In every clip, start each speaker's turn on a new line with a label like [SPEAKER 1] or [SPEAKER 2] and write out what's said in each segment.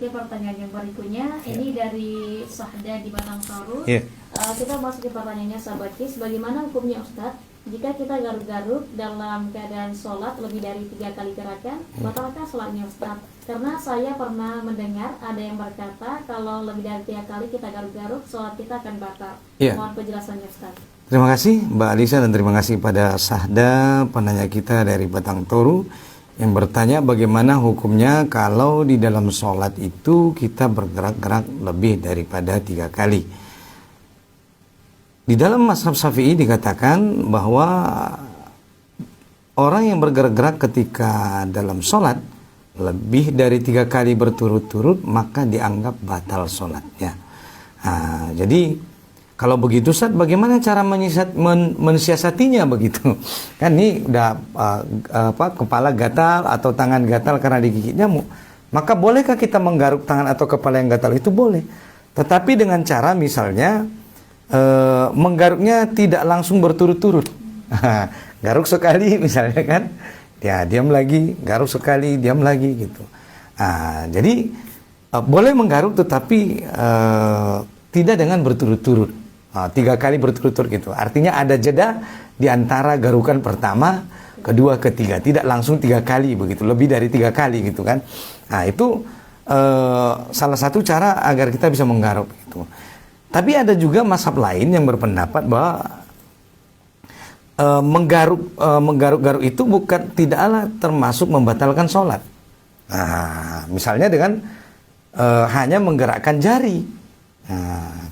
[SPEAKER 1] ke pertanyaan yang berikutnya. Ini dari Sahda di Batang Toru. Kita masuk ke pertanyaannya sahabat Kis. Bagaimana hukumnya Ustadz jika kita garuk-garuk dalam keadaan sholat lebih dari 3 kali gerakan? Batalkah sholatnya Ustadz? Karena saya pernah mendengar ada yang berkata kalau lebih dari 3 kali kita garuk-garuk, sholat kita akan batal. Mohon penjelasannya Ustadz.
[SPEAKER 2] Terima kasih Mbak Alisa dan terima kasih pada Sahda, penanya kita dari Batang Toru, yang bertanya bagaimana hukumnya kalau di dalam sholat itu kita bergerak-gerak lebih daripada 3 kali. Di dalam mazhab Syafi'i dikatakan bahwa orang yang bergerak-gerak ketika dalam sholat lebih dari 3 kali berturut-turut maka dianggap batal sholatnya. Jadi kalau begitu Ustaz, bagaimana cara mensiasatinya begitu? Kan ini udah kepala gatal atau tangan gatal karena digigit nyamuk. Maka bolehkah kita menggaruk tangan atau kepala yang gatal? Itu boleh. Tetapi dengan cara misalnya menggaruknya tidak langsung berturut-turut. Garuk sekali misalnya kan, ya diam lagi, garuk sekali, diam lagi gitu. Jadi boleh menggaruk tetapi tidak dengan berturut-turut. 3 kali berturut-turut gitu. Artinya ada jeda di antara garukan pertama, kedua, ketiga. Tidak langsung 3 kali begitu. Lebih dari 3 kali gitu kan. Itu salah satu cara agar kita bisa menggaruk gitu. Tapi ada juga mazhab lain yang berpendapat bahwa menggaruk-garuk itu tidaklah termasuk membatalkan sholat. Misalnya dengan hanya menggerakkan jari.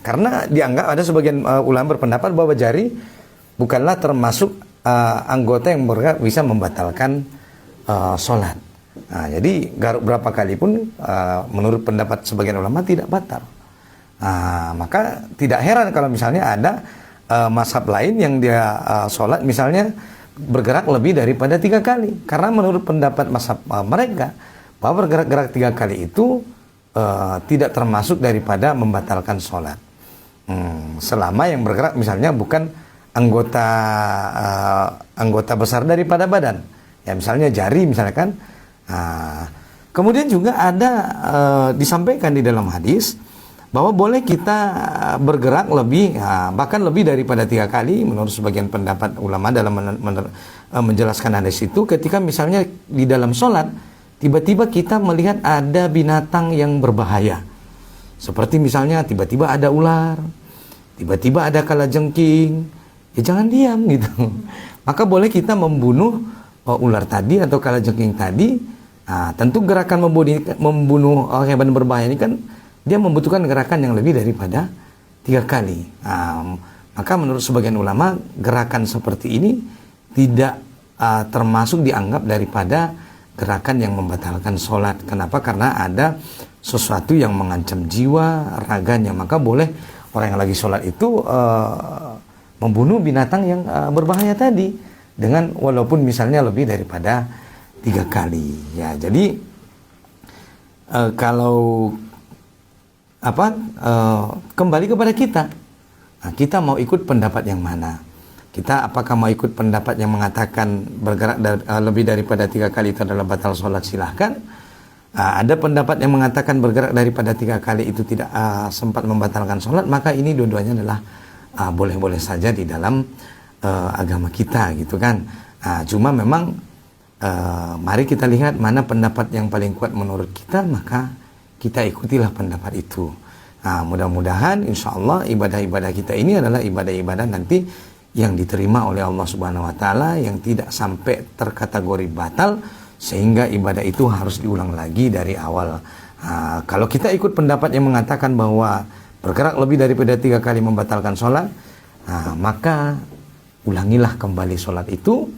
[SPEAKER 2] Karena dianggap ada sebagian ulama berpendapat bahwa jari bukanlah termasuk anggota yang bisa membatalkan sholat. Jadi garuk berapa kali pun menurut pendapat sebagian ulama tidak batal. Maka tidak heran kalau misalnya ada mazhab lain yang dia sholat misalnya bergerak lebih daripada 3 kali. Karena menurut pendapat mazhab mereka bahwa bergerak-gerak 3 kali itu tidak termasuk daripada membatalkan sholat. Selama yang bergerak misalnya bukan anggota besar daripada badan, ya misalnya jari misalnya kan. Kemudian juga ada disampaikan di dalam hadis bahwa boleh kita bergerak lebih, bahkan lebih daripada 3 kali menurut sebagian pendapat ulama dalam menjelaskan hadis itu, ketika misalnya di dalam sholat tiba-tiba kita melihat ada binatang yang berbahaya. Seperti misalnya tiba-tiba ada ular, tiba-tiba ada kalajengking, ya jangan diam gitu. Maka boleh kita membunuh ular tadi atau kalajengking tadi. Tentu gerakan membunuh hewan berbahaya ini kan dia membutuhkan gerakan yang lebih daripada 3 kali. Maka menurut sebagian ulama gerakan seperti ini tidak termasuk dianggap daripada gerakan yang membatalkan sholat. Kenapa? Karena ada sesuatu yang mengancam jiwa, raganya. Maka boleh orang yang lagi sholat itu membunuh binatang yang berbahaya tadi dengan walaupun misalnya lebih daripada 3 kali. Ya, jadi kalau kembali kepada kita, kita mau ikut pendapat yang mana? Kita apakah mau ikut pendapat yang mengatakan bergerak lebih daripada 3 kali itu adalah batal sholat? Silahkan. Ada pendapat yang mengatakan bergerak daripada 3 kali itu tidak sempat membatalkan sholat. Maka ini dua-duanya adalah boleh-boleh saja di dalam agama kita gitu kan. Cuma memang mari kita lihat mana pendapat yang paling kuat menurut kita, maka kita ikutilah pendapat itu. Mudah-mudahan insya Allah ibadah-ibadah kita ini adalah ibadah-ibadah nanti yang diterima oleh Allah Subhanahu wa Ta'ala, yang tidak sampai terkategori batal sehingga ibadah itu harus diulang lagi dari awal. Kalau kita ikut pendapat yang mengatakan bahwa bergerak lebih daripada 3 kali membatalkan sholat, maka ulangilah kembali sholat itu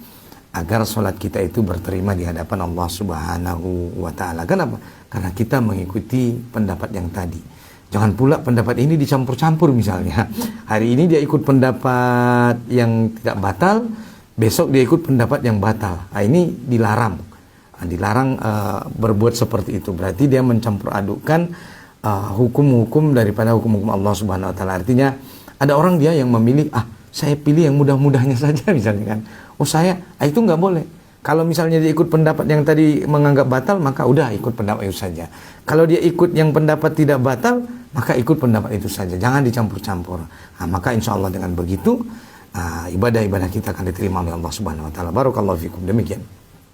[SPEAKER 2] agar sholat kita itu berterima di hadapan Allah Subhanahu wa Ta'ala. Kenapa? Karena kita mengikuti pendapat yang tadi. Jangan pula pendapat ini dicampur-campur misalnya. Hari ini dia ikut pendapat yang tidak batal, besok dia ikut pendapat yang batal. Ini dilarang. Dilarang berbuat seperti itu. Berarti dia mencampur adukkan hukum-hukum daripada hukum-hukum Allah Subhanahu wa Ta'ala. Artinya ada orang dia yang memilih, saya pilih yang mudah-mudahnya saja misalnya kan. Saya, itu nggak boleh. Kalau misalnya dia ikut pendapat yang tadi menganggap batal, maka udah ikut pendapat itu saja. Kalau dia ikut yang pendapat tidak batal, maka ikut pendapat itu saja. Jangan dicampur-campur. Nah, maka insya Allah dengan begitu, ibadah-ibadah kita akan diterima oleh Allah Subhanahu Wa Taala. Barakallahu fikum. Demikian.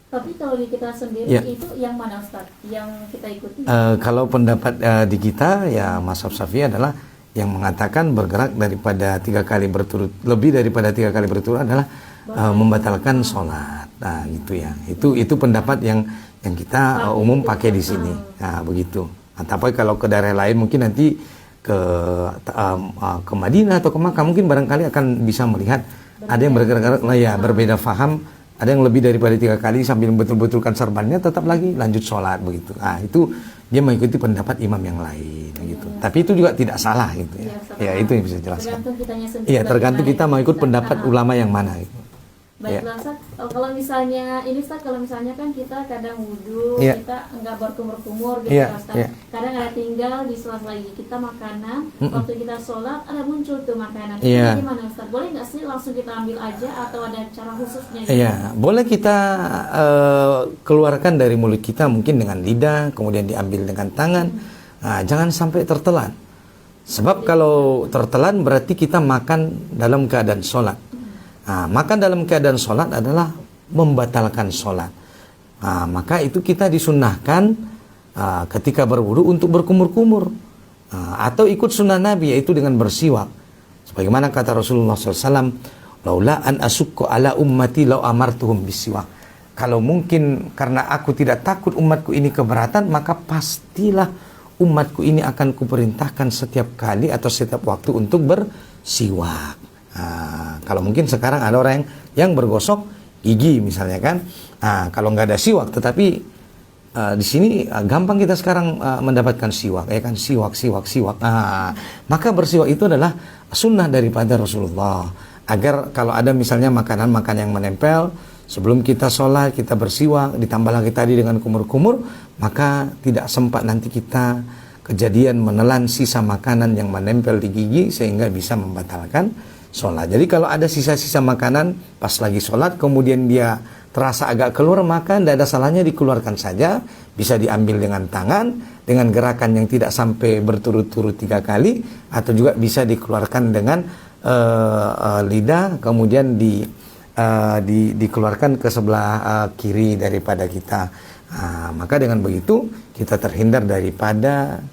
[SPEAKER 1] Tapi kalau di kita sendiri itu yang mana Ustaz? Yang kita ikuti?
[SPEAKER 2] Kalau pendapat di kita, ya mazhab Syafi'i adalah yang mengatakan bergerak daripada 3 kali berturut, lebih daripada 3 kali berturut adalah membatalkan sholat. Nah, gitu ya. Itu pendapat yang kita umum pakai di sini. Nah, begitu. Nah, tapi kalau ke daerah lain mungkin nanti ke Madinah atau ke Makkah mungkin barangkali akan bisa melihat ada yang bergerak ya berbeda faham. Ada yang lebih daripada 3 kali sambil betul-betulkan serbannya tetap lagi lanjut sholat begitu. Ah, itu dia mengikuti pendapat imam yang lain gitu. Tapi itu juga tidak salah gitu ya. Ya itu yang bisa jelaskan.
[SPEAKER 1] Tergantung kitanya sendiri.
[SPEAKER 2] Iya, tergantung kita mau ikut pendapat ulama yang mana gitu.
[SPEAKER 1] Baiklah Ustaz, kalau misalnya ini Ustaz, kalau misalnya kan kita kadang wudhu, kita enggak berkumur-kumur gitu Ustaz. Kadang ada tinggal di sela-sela kita makanan, waktu kita sholat ada muncul tuh makanan. Itu gimana Ustaz? Boleh nggak sih langsung kita ambil aja atau ada cara khususnya?
[SPEAKER 2] Iya, boleh kita keluarkan dari mulut kita mungkin dengan lidah, kemudian diambil dengan tangan. Nah, jangan sampai tertelan. Sebab kalau tertelan berarti kita makan dalam keadaan sholat. Nah, makan dalam keadaan sholat adalah membatalkan sholat. Nah, maka itu kita disunnahkan ketika berwudu untuk berkumur-kumur. Atau ikut sunnah Nabi, yaitu dengan bersiwak. Sebagaimana kata Rasulullah SAW, laula an asukku ala ummati lau amartuhum bisiwak. Kalau mungkin karena aku tidak takut umatku ini keberatan, maka pastilah umatku ini akan kuperintahkan setiap kali atau setiap waktu untuk bersiwak. Kalau mungkin sekarang ada orang yang bergosok gigi misalnya kan, kalau nggak ada siwak, tetapi di sini gampang kita sekarang mendapatkan siwak, ya kan, siwak. Maka bersiwak itu adalah sunnah daripada Rasulullah, agar kalau ada misalnya makanan-makanan yang menempel sebelum kita sholat kita bersiwak, ditambah lagi tadi dengan kumur-kumur, maka tidak sempat nanti kita kejadian menelan sisa makanan yang menempel di gigi sehingga bisa membatalkan sholat. Jadi kalau ada sisa-sisa makanan pas lagi sholat kemudian dia terasa agak keluar, maka tidak ada salahnya dikeluarkan saja. Bisa diambil dengan tangan dengan gerakan yang tidak sampai berturut-turut 3 kali, atau juga bisa dikeluarkan dengan lidah kemudian dikeluarkan ke sebelah kiri daripada kita. Maka dengan begitu kita terhindar daripada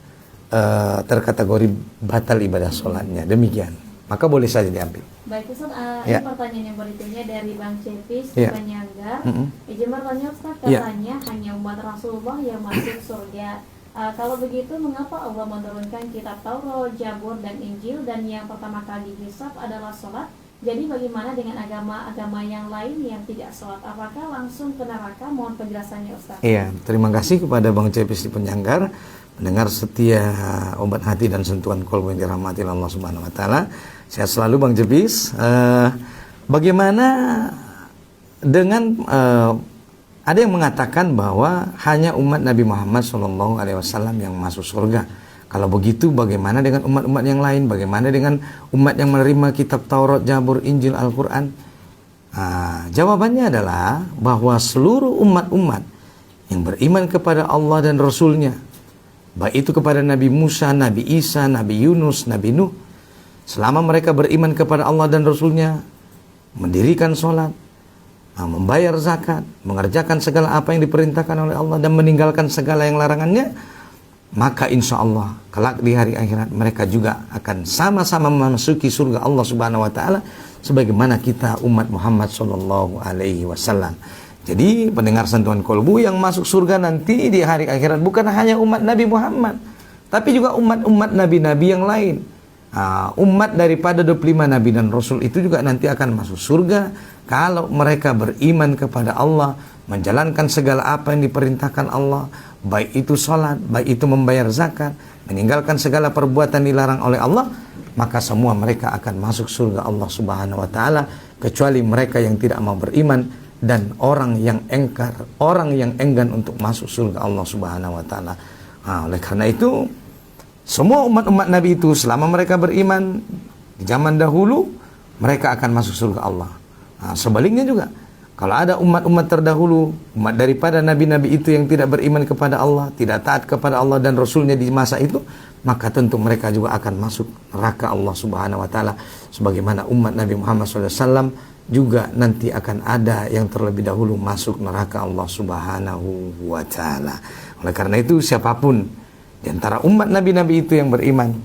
[SPEAKER 2] terkategori batal ibadah sholatnya. Demikian. Maka boleh saja diambil.
[SPEAKER 1] Baik Ustaz, ini pertanyaan yang berikutnya dari Bang Cepis Penyangga. Izin bertanya Ustaz, katanya hanya umat Rasulullah yang masuk surga. Kalau begitu mengapa Allah menurunkan kitab Taurat, Zabur dan Injil, dan yang pertama kali dihisab adalah sholat? Jadi bagaimana dengan agama-agama yang lain yang tidak sholat? Apakah langsung ke neraka? Mohon penjelasannya Ustaz. Iya,
[SPEAKER 2] terima kasih kepada Bang Cepis di Penyanggar, mendengar setia obat hati dan sentuhan kolbu yang dirahmati Allah Subhanahu Wa Taala. Sehat selalu Bang Cepis. Bagaimana dengan ada yang mengatakan bahwa hanya umat Nabi Muhammad SAW yang masuk surga. Kalau begitu bagaimana dengan umat-umat yang lain? Bagaimana dengan umat yang menerima kitab Taurat, Zabur, Injil, Al-Quran? Jawabannya adalah bahwa seluruh umat-umat yang beriman kepada Allah dan Rasulnya, baik itu kepada Nabi Musa, Nabi Isa, Nabi Yunus, Nabi Nuh, selama mereka beriman kepada Allah dan Rasulnya, mendirikan sholat, membayar zakat, mengerjakan segala apa yang diperintahkan oleh Allah dan meninggalkan segala yang larangannya, maka insya Allah kelak di hari akhirat mereka juga akan sama-sama memasuki surga Allah Subhanahu Wa Taala sebagaimana kita umat Muhammad Sallallahu Alaihi Wasallam. Jadi pendengar sentuhan kolbu, yang masuk surga nanti di hari akhirat bukan hanya umat Nabi Muhammad, tapi juga umat-umat nabi-nabi yang lain. Umat daripada 25 nabi dan rasul itu juga nanti akan masuk surga kalau mereka beriman kepada Allah, menjalankan segala apa yang diperintahkan Allah, baik itu sholat, baik itu membayar zakat, meninggalkan segala perbuatan dilarang oleh Allah, maka semua mereka akan masuk surga Allah Subhanahu Wa Taala, kecuali mereka yang tidak mau beriman dan orang yang engkar, orang yang enggan untuk masuk surga Allah Subhanahu Wa Taala. Oleh karena itu, semua umat-umat Nabi itu selama mereka beriman di zaman dahulu, mereka akan masuk surga Allah. Sebaliknya juga, Kalau ada umat-umat terdahulu, umat daripada nabi-nabi itu yang tidak beriman kepada Allah, tidak taat kepada Allah dan Rasulnya di masa itu, maka tentu mereka juga akan masuk neraka Allah Subhanahu wa Ta'ala. Sebagaimana umat Nabi Muhammad SAW juga nanti akan ada yang terlebih dahulu masuk neraka Allah Subhanahu wa Ta'ala. Oleh karena itu, siapapun di antara umat nabi-nabi itu yang beriman,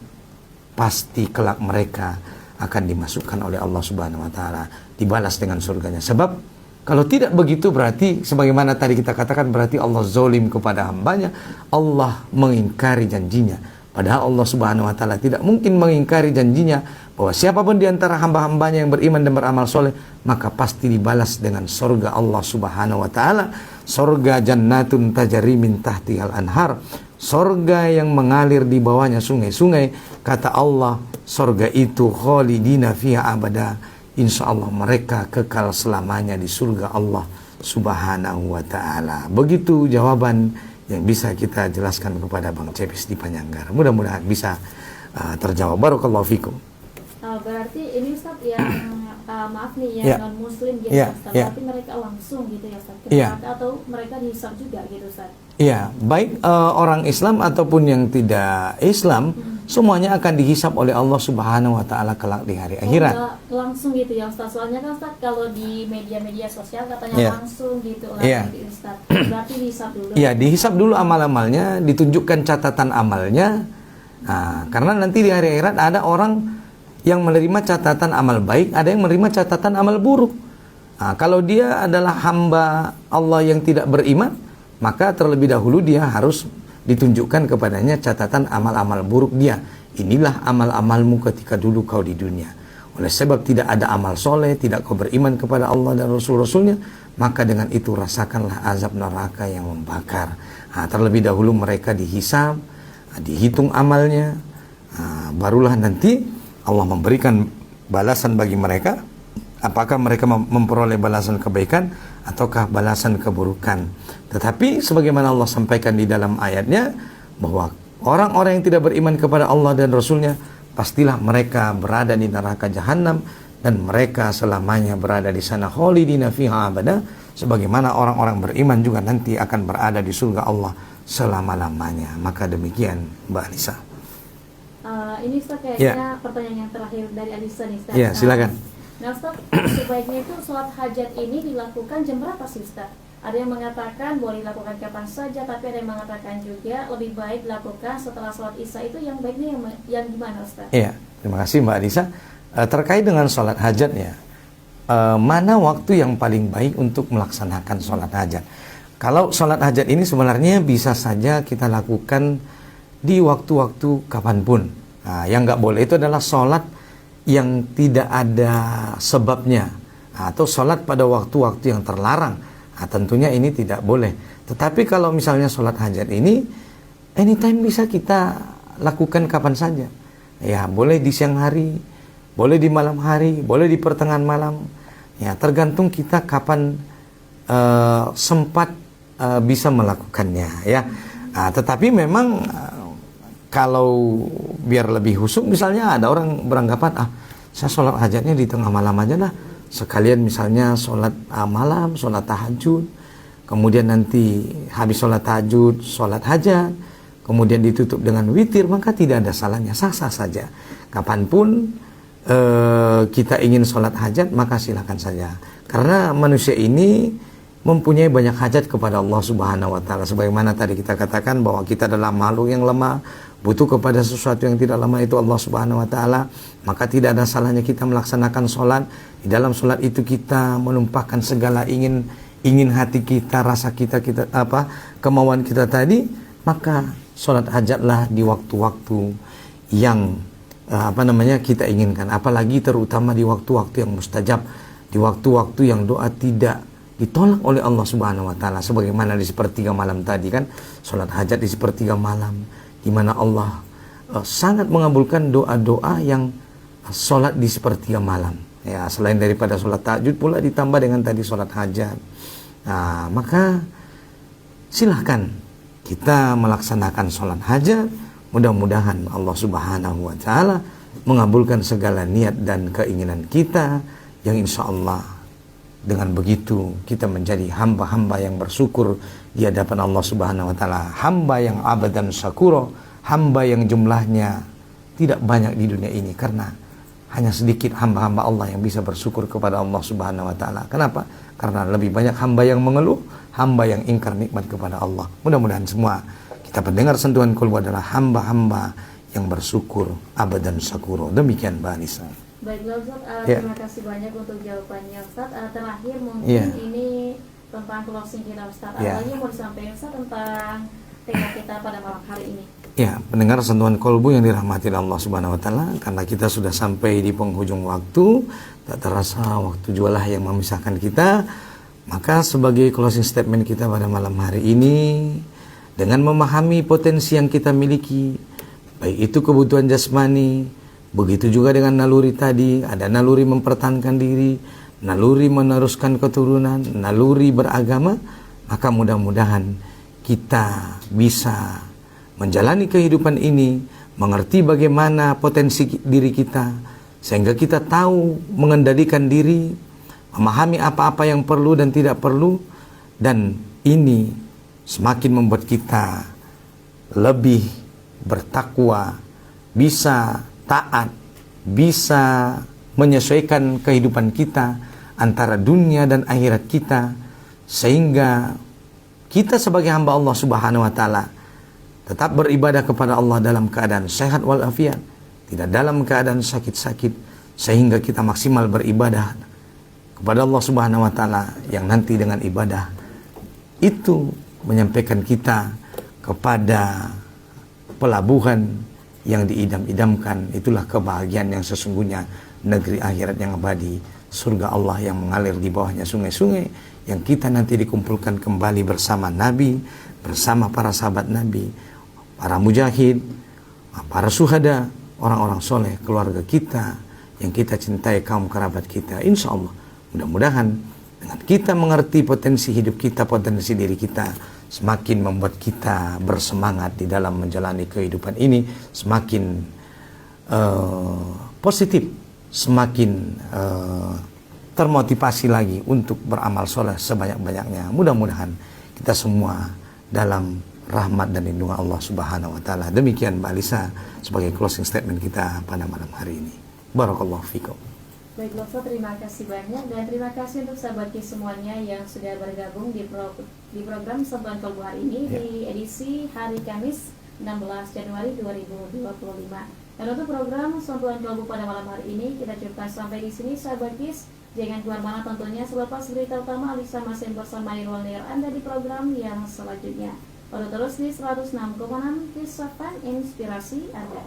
[SPEAKER 2] pasti kelak mereka akan dimasukkan oleh Allah Subhanahu wa Ta'ala, dibalas dengan surganya. Sebab kalau tidak begitu berarti sebagaimana tadi kita katakan, berarti Allah zalim kepada hambanya, Allah mengingkari janjinya. Padahal Allah Subhanahu wa Ta'ala tidak mungkin mengingkari janjinya bahwa siapapun di antara hamba-hambanya yang beriman dan beramal soleh, maka pasti dibalas dengan surga Allah Subhanahu wa Ta'ala. Surga jannatun tajri min tahtihal anhar, surga yang mengalir di bawahnya sungai-sungai. Kata Allah, surga itu khalidina fiha abada, insya Allah mereka kekal selamanya di surga Allah Subhanahu wa Ta'ala. Begitu jawaban yang bisa kita jelaskan kepada Bang Cepis di Panjanggar. Mudah-mudahan bisa terjawab. Barakallahu fikum.
[SPEAKER 1] Berarti ini Ustaz yang maaf nih yang non muslim gitu Ustaz, tapi mereka langsung gitu ya Ustaz, atau mereka dihisab juga gitu Ustaz?
[SPEAKER 2] Iya, baik orang Islam ataupun yang tidak Islam, semuanya akan dihisab oleh Allah Subhanahu wa Ta'ala kelak di hari akhirat.
[SPEAKER 1] Langsung gitu ya Ustaz. Soalnya kan Ustaz kalau di media-media sosial katanya langsung gitu gitu Ustaz. Berarti dihisab dulu. Iya,
[SPEAKER 2] dihisab dulu amal-amalnya, ditunjukkan catatan amalnya. Nah, karena nanti di hari akhirat ada orang yang menerima catatan amal baik, ada yang menerima catatan amal buruk. Nah, kalau dia adalah hamba Allah yang tidak beriman, maka terlebih dahulu dia harus ditunjukkan kepadanya catatan amal-amal buruk dia. Inilah amal-amalmu ketika dulu kau di dunia. Oleh sebab tidak ada amal soleh, tidak kau beriman kepada Allah dan Rasul-Rasulnya, maka dengan itu rasakanlah azab neraka yang membakar. Nah, terlebih dahulu mereka dihisab, dihitung amalnya, barulah nanti Allah memberikan balasan bagi mereka. Apakah mereka memperoleh balasan kebaikan ataukah balasan keburukan. Tetapi sebagaimana Allah sampaikan di dalam ayatnya, bahwa orang-orang yang tidak beriman kepada Allah dan Rasulnya, pastilah mereka berada di neraka jahanam, dan mereka selamanya berada di sana khalidina fiha abada. Sebagaimana orang-orang beriman juga nanti akan berada di surga Allah selama-lamanya. Maka demikian Mbak Anissa.
[SPEAKER 1] Ini Ustaz kayaknya pertanyaan yang terakhir dari Alisa nih Ustaz.
[SPEAKER 2] Ya, silakan.
[SPEAKER 1] Nah Ustaz, sebaiknya itu sholat hajat ini dilakukan jam berapa sih Ustaz? Ada yang mengatakan boleh dilakukan kapan saja, tapi ada yang mengatakan juga lebih baik dilakukan setelah sholat isya. Itu yang baiknya yang gimana Ustaz? Iya,
[SPEAKER 2] terima kasih Mbak Alisa. Terkait dengan sholat hajatnya, mana waktu yang paling baik untuk melaksanakan sholat hajat? Kalau sholat hajat ini sebenarnya bisa saja kita lakukan di waktu-waktu kapanpun. Nah, yang nggak boleh itu adalah sholat yang tidak ada sebabnya, atau sholat pada waktu-waktu yang terlarang. Nah, tentunya ini tidak boleh. Tetapi kalau misalnya sholat hajat ini anytime bisa kita lakukan kapan saja. Ya, boleh di siang hari, boleh di malam hari, boleh di pertengahan malam. Ya, tergantung kita kapan sempat bisa melakukannya. Ya, nah, tetapi memang kalau biar lebih husuk, misalnya ada orang beranggapan, saya sholat hajatnya di tengah malam aja lah. Sekalian misalnya sholat malam, sholat tahajud. Kemudian nanti habis sholat tahajud, sholat hajat. Kemudian ditutup dengan witir, maka tidak ada salahnya, sah-sah saja. Kapanpun kita ingin sholat hajat, maka silakan saja. Karena manusia ini mempunyai banyak hajat kepada Allah Subhanahu wa Ta'ala. Sebagaimana tadi kita katakan bahwa kita adalah makhluk yang lemah, butuh kepada sesuatu yang tidak lemah, itu Allah Subhanahu wa Ta'ala. Maka tidak ada salahnya kita melaksanakan sholat. Di dalam sholat itu kita menumpahkan segala ingin hati kita, rasa kita kemauan kita tadi. Maka sholat hajatlah di waktu-waktu yang kita inginkan. Apalagi terutama di waktu-waktu yang mustajab, di waktu-waktu yang doa tidak ditolak oleh Allah Subhanahu wa Ta'ala. Sebagaimana di sepertiga malam tadi kan, sholat hajat di sepertiga malam, di mana Allah sangat mengabulkan doa-doa yang sholat di sepertiga malam. Ya, selain daripada sholat tahajud pula ditambah dengan tadi sholat hajat. Nah, maka silahkan kita melaksanakan sholat hajat. Mudah-mudahan Allah Subhanahu wa Ta'ala mengabulkan segala niat dan keinginan kita, yang insya Allah Dengan begitu kita menjadi hamba-hamba yang bersyukur di hadapan Allah Subhanahu wa taala, hamba yang abadan syakuro, hamba yang jumlahnya tidak banyak di dunia ini, karena hanya sedikit hamba-hamba Allah yang bisa bersyukur kepada Allah Subhanahu wa taala. Kenapa? Karena lebih banyak hamba yang mengeluh, hamba yang ingkar nikmat kepada Allah. Mudah-mudahan semua kita pendengar sentuhan kolbu adalah hamba-hamba yang bersyukur abadan syakuro. Demikian Mbak Anissa.
[SPEAKER 1] Baiklah Ustaz, terima kasih banyak untuk jawabannya Ustaz. Terakhir mungkin ini tentang closing kita Ustaz. Apa lagi mau disampaikan Ustaz tentang tema kita pada malam hari ini?
[SPEAKER 2] Ya, pendengar sentuhan kolbu yang dirahmati Allah Subhanahu wa taala, karena kita sudah sampai di penghujung waktu, tak terasa waktu jualah yang memisahkan kita, maka sebagai closing statement kita pada malam hari ini, dengan memahami potensi yang kita miliki, baik itu kebutuhan jasmani, begitu juga dengan naluri tadi, ada naluri mempertahankan diri, naluri meneruskan keturunan, naluri beragama, maka mudah-mudahan kita bisa menjalani kehidupan ini, mengerti bagaimana potensi diri kita, sehingga kita tahu mengendalikan diri, memahami apa-apa yang perlu dan tidak perlu, dan ini semakin membuat kita lebih bertakwa, bisa taat, bisa menyesuaikan kehidupan kita antara dunia dan akhirat kita, sehingga kita sebagai hamba Allah Subhanahu wa taala tetap beribadah kepada Allah dalam keadaan sehat walafiat, tidak dalam keadaan sakit-sakit, sehingga kita maksimal beribadah kepada Allah Subhanahu wa taala, yang nanti dengan ibadah itu menyampaikan kita kepada pelabuhan yang diidam-idamkan. Itulah kebahagiaan yang sesungguhnya, negeri akhirat yang abadi, surga Allah yang mengalir di bawahnya sungai-sungai, yang kita nanti dikumpulkan kembali bersama Nabi, bersama para sahabat Nabi, para mujahid, para syuhada, orang-orang soleh, keluarga kita yang kita cintai, kaum kerabat kita. Insya Allah, mudah-mudahan dengan kita mengerti potensi hidup kita, potensi diri kita, semakin membuat kita bersemangat di dalam menjalani kehidupan ini, semakin positif, semakin termotivasi lagi untuk beramal soleh sebanyak-banyaknya. Mudah-mudahan kita semua dalam rahmat dan lindungan Allah Subhanahu wa taala. Demikian Mbak Alisa sebagai closing statement kita pada malam hari ini. Barakallahu fikum.
[SPEAKER 1] Baik Ustaz, terima kasih banyak, dan terima kasih untuk sahabat KIS semuanya yang sudah bergabung di program Sentuhan Kolbu hari ini di edisi hari Kamis 16 Januari 2025. Dan untuk program Sentuhan Kolbu pada malam hari ini kita cukupkan sampai di sini sahabat KIS. Jangan keluar mana tentunya, selepas berita utama Alisa masih bersama Irwal Nir Anda di program yang selanjutnya. Baru terus di 106,6 KIS Inspirasi Anda.